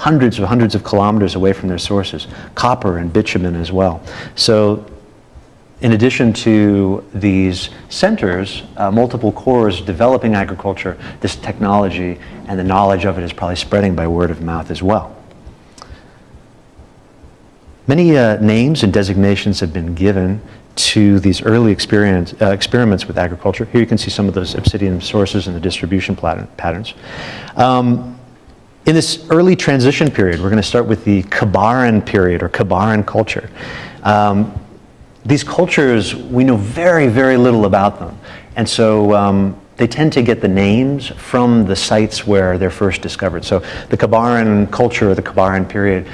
hundreds of kilometers away from their sources, copper and bitumen as well. So in addition to these centers, multiple cores developing agriculture, this technology and the knowledge of it is probably spreading by word of mouth as well. Many names and designations have been given to these early experiments with agriculture. Here you can see some of those obsidian sources and the distribution patterns. In this early transition period, we're going to start with the Kabaran period or Kabaran culture. These cultures, we know very, very little about them. And so they tend to get the names from the sites where they're first discovered. So the Kabaran culture, or the Kabaran period,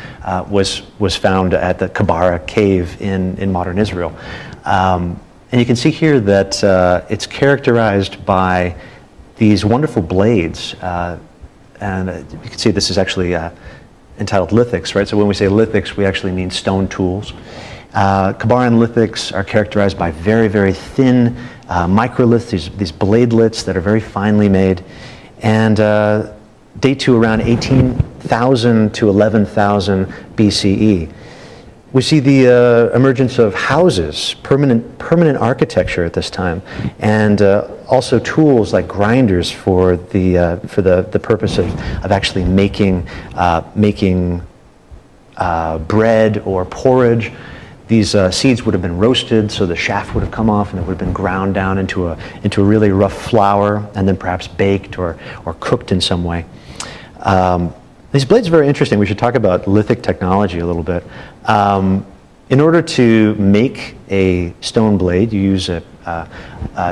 was found at the Kabara cave in modern Israel. And you can see here that it's characterized by these wonderful blades. And you can see this is actually entitled lithics, right? So when we say lithics, we actually mean stone tools. Kabaran lithics are characterized by very, very thin microliths, these bladelets that are very finely made, and date to around 18,000 to 11,000 BCE. We see the emergence of houses, permanent architecture at this time, and also tools like grinders for the purpose of actually making bread or porridge. These seeds would have been roasted, so the chaff would have come off, and it would have been ground down into a really rough flour, and then perhaps baked or cooked in some way. These blades are very interesting. We should talk about lithic technology a little bit. In order to make a stone blade, you use a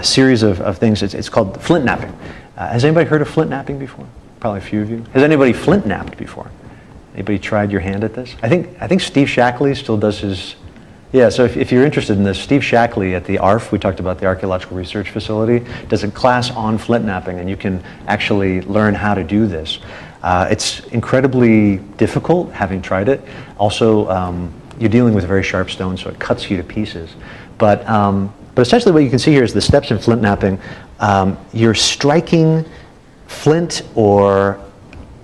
series of things. It's called flint knapping. Has anybody heard of flint knapping before? Probably a few of you. Has anybody flint knapped before? Anybody tried your hand at this? I think Steve Shackley still does his. Yeah, so if you're interested in this, Steve Shackley at the ARF, we talked about the Archaeological Research Facility, does a class on flint knapping, and you can actually learn how to do this. It's incredibly difficult, having tried it. Also, you're dealing with very sharp stone, so it cuts you to pieces. But essentially what you can see here is the steps in flint knapping. You're striking flint, or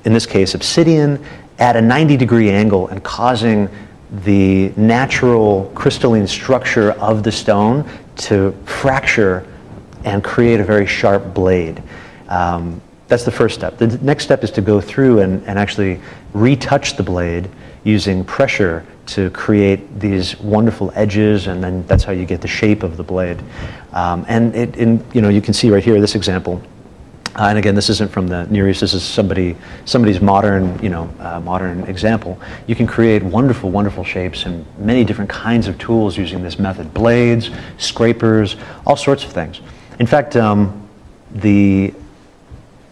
in this case obsidian, at a 90-degree angle and causing the natural crystalline structure of the stone to fracture and create a very sharp blade. That's the first step. The next step is to go through and actually retouch the blade using pressure to create these wonderful edges, and then that's how you get the shape of the blade. You can see right here this example. And again, this isn't from the Near East. This is somebody's modern example. You can create wonderful, wonderful shapes and many different kinds of tools using this method: blades, scrapers, all sorts of things. In fact,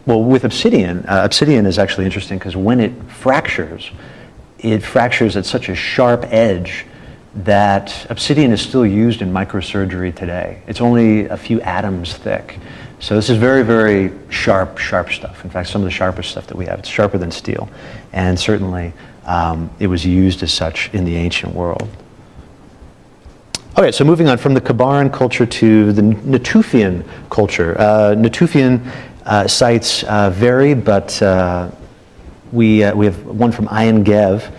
with obsidian, obsidian is actually interesting because when it fractures at such a sharp edge that obsidian is still used in microsurgery today. It's only a few atoms thick. So this is very, very sharp stuff. In fact, some of the sharpest stuff that we have. It's sharper than steel. And certainly it was used as such in the ancient world. Okay, so moving on from the Kabaran culture to the Natufian culture. Natufian sites vary, but we have one from Ayin Gev.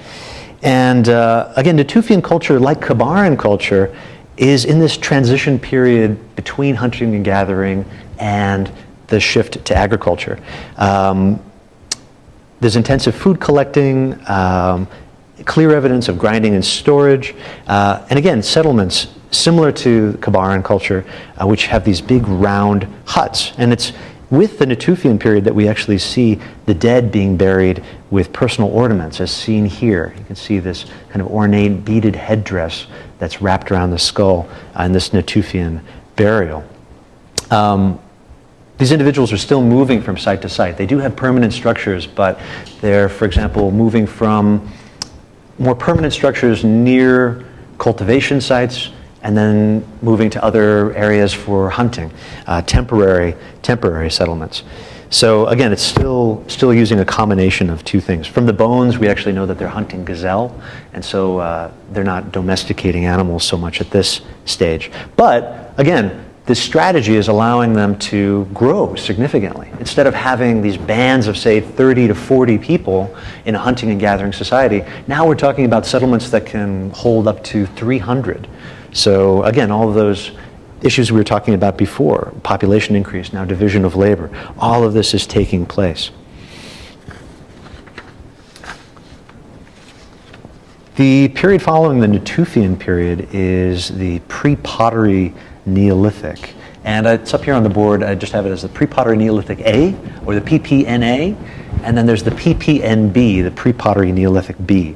And again, Natufian culture, like Kabaran culture, is in this transition period between hunting and gathering and the shift to agriculture. There's intensive food collecting, clear evidence of grinding and storage, and again, settlements similar to Kabaran culture, which have these big round huts. And it's with the Natufian period that we actually see the dead being buried with personal ornaments, as seen here. You can see this kind of ornate beaded headdress that's wrapped around the skull in this Natufian burial. These individuals are still moving from site to site. They do have permanent structures, but they're, for example, moving from more permanent structures near cultivation sites and then moving to other areas for hunting, temporary settlements. So again, it's still using a combination of two things. From the bones, we actually know that they're hunting gazelle, and so they're not domesticating animals so much at this stage. But again, this strategy is allowing them to grow significantly. Instead of having these bands of, say, 30 to 40 people in a hunting and gathering society, now we're talking about settlements that can hold up to 300. So again, all of those issues we were talking about before, population increase, now division of labor, all of this is taking place. The period following the Natufian period is the pre-pottery Neolithic. And it's up here on the board. I just have it as the pre-pottery Neolithic A, or the PPNA, and then there's the PPNB, the pre-pottery Neolithic B.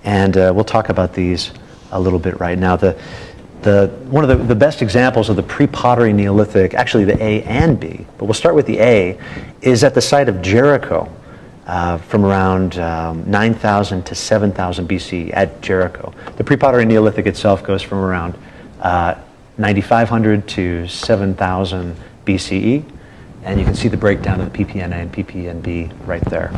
And we'll talk about these a little bit right now. One of the best examples of the pre-pottery Neolithic, actually the A and B, but we'll start with the A, is at the site of Jericho from around 9,000 to 7,000 BC at Jericho. The pre-pottery Neolithic itself goes from around 9,500 to 7,000 BCE, and you can see the breakdown of the PPNA and PPNB right there.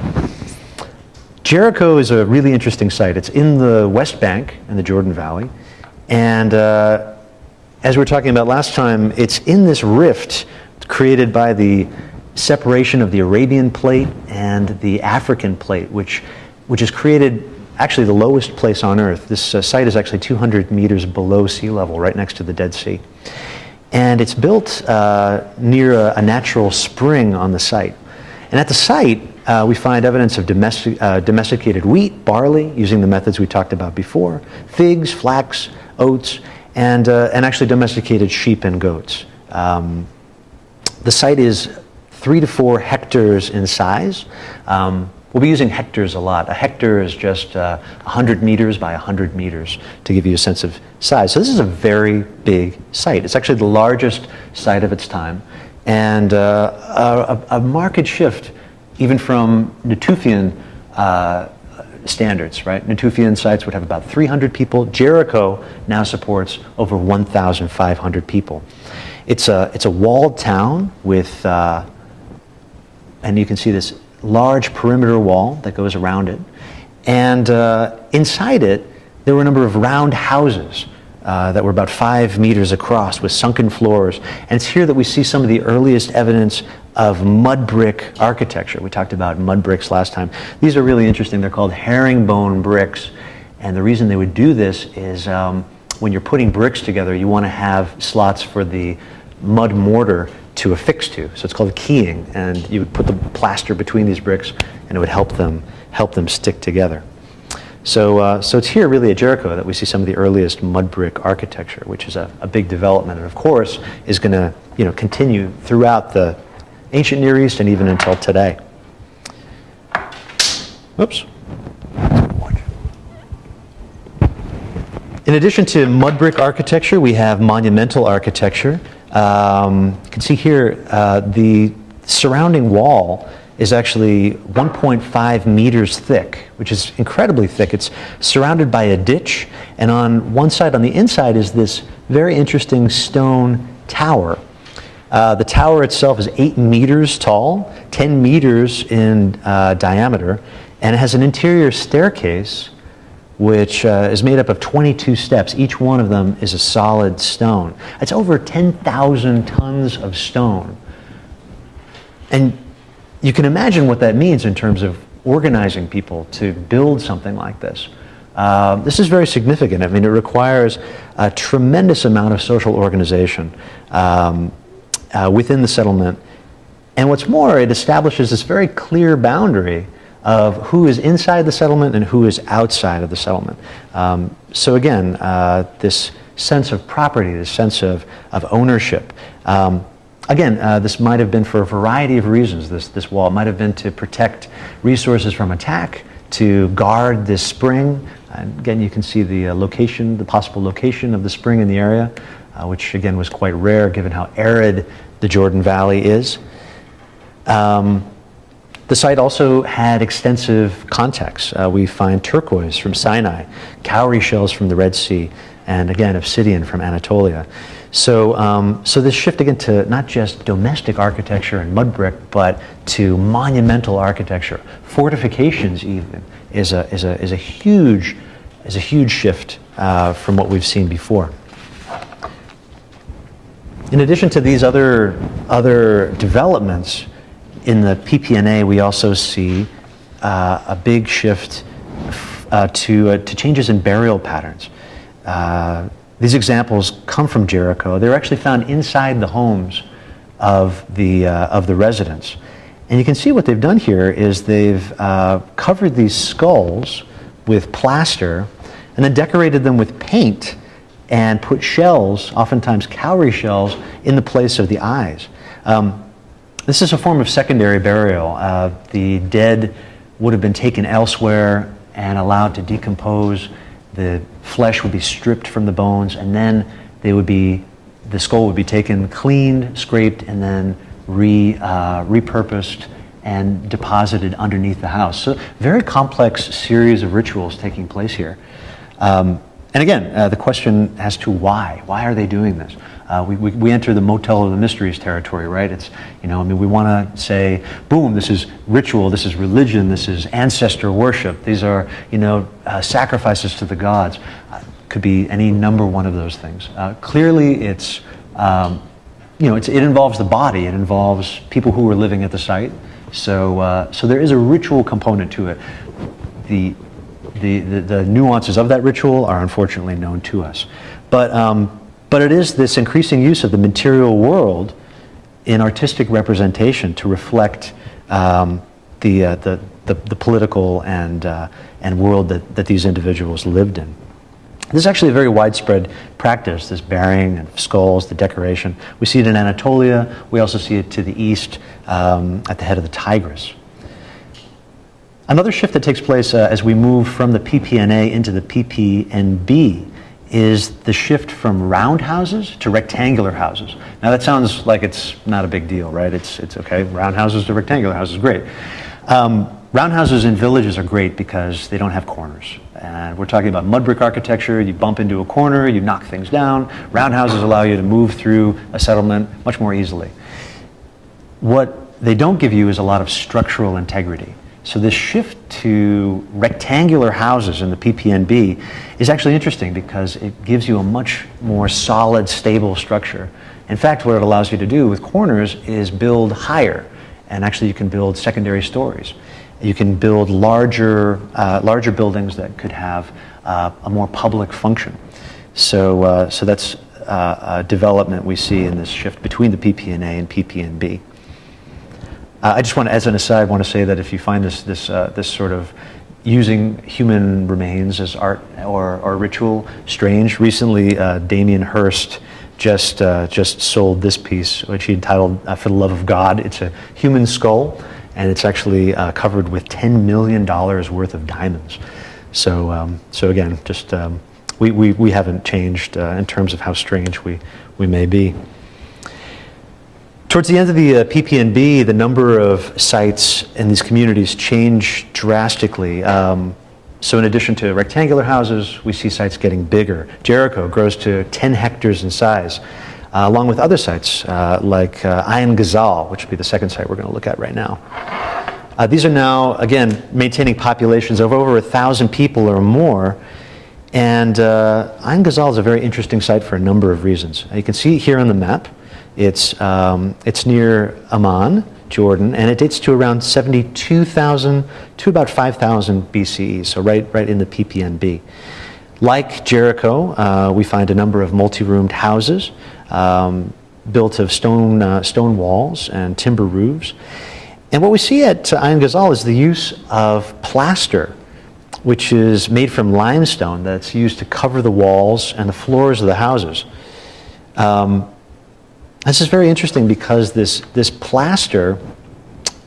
Jericho is a really interesting site. It's in the West Bank in the Jordan Valley, and as we were talking about last time, it's in this rift created by the separation of the Arabian Plate and the African Plate, which has created actually the lowest place on Earth. This site is actually 200 meters below sea level, right next to the Dead Sea. And it's built near a natural spring on the site. And at the site, we find evidence of domesticated wheat, barley, using the methods we talked about before, figs, flax, oats, and actually domesticated sheep and goats. The site is 3 to 4 hectares in size. We'll be using hectares a lot. A hectare is just 100 meters by 100 meters to give you a sense of size. So this is a very big site. It's actually the largest site of its time, and a marked shift even from Natufian standards, right? Natufian sites would have about 300 people. Jericho now supports over 1,500 people. It's a walled town with, and you can see this large perimeter wall that goes around it. And inside it, there were a number of round houses that were about 5 meters across with sunken floors. And it's here that we see some of the earliest evidence of mud brick architecture. We talked about mud bricks last time. These are really interesting. They're called herringbone bricks. And the reason they would do this is when you're putting bricks together, you want to have slots for the mud mortar to affix to. So it's called keying, and you would put the plaster between these bricks and it would help them stick together. So it's here really at Jericho that we see some of the earliest mud brick architecture, which is a big development, and of course is going to continue throughout the ancient Near East and even until today. Oops. In addition to mud brick architecture, we have monumental architecture. You can see here the surrounding wall is actually 1.5 meters thick, which is incredibly thick. It's surrounded by a ditch, and on one side, on the inside, is this very interesting stone tower. The tower itself is 8 meters tall, 10 meters in diameter, and it has an interior staircase which is made up of 22 steps. Each one of them is a solid stone. It's over 10,000 tons of stone. And you can imagine what that means in terms of organizing people to build something like this. This is very significant. I mean, it requires a tremendous amount of social organization within the settlement. And what's more, it establishes this very clear boundary of who is inside the settlement and who is outside of the settlement. So again, this sense of property, this sense of ownership. Again, this might have been for a variety of reasons. This wall might have been to protect resources from attack, to guard this spring. And again, you can see the location, the possible location of the spring in the area, which again was quite rare given how arid the Jordan Valley is. The site also had extensive contacts. We find turquoise from Sinai, cowrie shells from the Red Sea, and again, obsidian from Anatolia. So this shift again to not just domestic architecture and mud brick, but to monumental architecture, fortifications even, is a huge shift from what we've seen before. In addition to these other developments in the PPNA, we also see a big shift to changes in burial patterns. These examples come from Jericho. They're actually found inside the homes of the residents. And you can see what they've done here is they've covered these skulls with plaster and then decorated them with paint and put shells, oftentimes cowrie shells, in the place of the eyes. This is a form of secondary burial. The dead would have been taken elsewhere and allowed to decompose. The flesh would be stripped from the bones, and then the skull would be taken, cleaned, scraped, and then repurposed and deposited underneath the house. So very complex series of rituals taking place here. And again, the question as to why. Why are they doing this? We enter the Motel of the Mysteries territory, right? It's, we want to say, boom, this is ritual, this is religion, this is ancestor worship. These are, sacrifices to the gods. Could be any number one of those things. Clearly, it involves the body. It involves people who were living at the site. So there is a ritual component to it. The nuances of that ritual are unfortunately known to us. But it is this increasing use of the material world in artistic representation to reflect the political and world that these individuals lived in. This is actually a very widespread practice, this burying of skulls, the decoration. We see it in Anatolia. We also see it to the east at the head of the Tigris. Another shift that takes place as we move from the PPNA into the PPNB is the shift from round houses to rectangular houses. Now that sounds like it's not a big deal, right? It's okay, round houses to rectangular houses, great. Round houses in villages are great because they don't have corners. And we're talking about mud brick architecture. You bump into a corner, you knock things down. Round houses allow you to move through a settlement much more easily. What they don't give you is a lot of structural integrity. So this shift to rectangular houses in the PPNB is actually interesting because it gives you a much more solid, stable structure. In fact, what it allows you to do with corners is build higher, and actually you can build secondary stories. You can build larger buildings that could have a more public function. So that's a development we see in this shift between the PPNA and PPNB. I just want to, as an aside, want to say that if you find this sort of using human remains as art or ritual strange, recently Damien Hirst just sold this piece, which he entitled "For the Love of God." It's a human skull, and it's actually covered with $10 million worth of diamonds. So again, just we haven't changed in terms of how strange we may be. Towards the end of the PPNB, the number of sites in these communities change drastically. So in addition to rectangular houses, we see sites getting bigger. Jericho grows to 10 hectares in size, along with other sites like Ayin Ghazal, which will be the second site we're going to look at right now. These are now, again, maintaining populations of over 1,000 people or more. And Ayin Ghazal is a very interesting site for a number of reasons. You can see here on the map, it's near Amman, Jordan, and it dates to around 72,000 to about 5,000 BCE, so right in the PPNB. Like Jericho, we find a number of multi-roomed houses built of stone walls and timber roofs. And what we see at Ayin Ghazal is the use of plaster, which is made from limestone that's used to cover the walls and the floors of the houses. This is very interesting because this plaster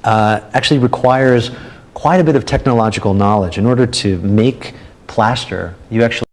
actually requires quite a bit of technological knowledge. In order to make plaster, you actually